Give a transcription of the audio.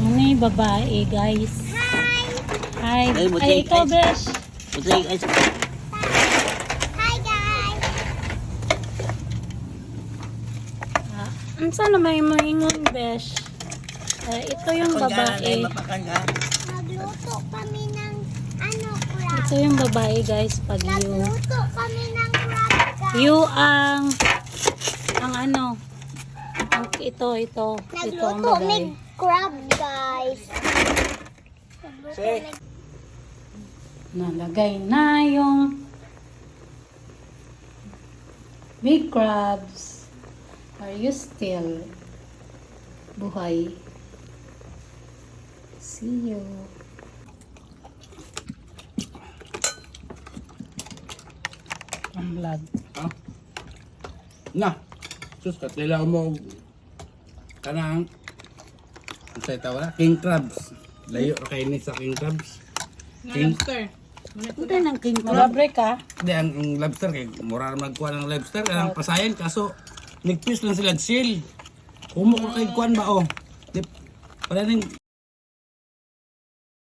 Ano yung babae, guys? Hi! Ay, buti, Ay, ikaw, ay. Besh! Buti, ay, Hi guys! Sana may maingon, Besh? Ito yung babae. mapakan ka. Nagluto kami ng crab. Ito yung babae, guys. Pag you. Nagluto kami ng crab, guys. You ang ano. Ito ang Nagluto babae. may crab, guys. Say. Nalagay na yung big crabs. Are you still buhay? See you. Ang vlog. Ah. Na. Sus, katila mo kanang sa tawala king crabs. Layo ra kay ni sa king crabs. King Ito ng king crab. Break ka? di ang lobster kay mura ra magkuha ng lobster ang pasayan kaso nigpis lang sila seal. Kumo ko kay kuan ba oh. Di para ning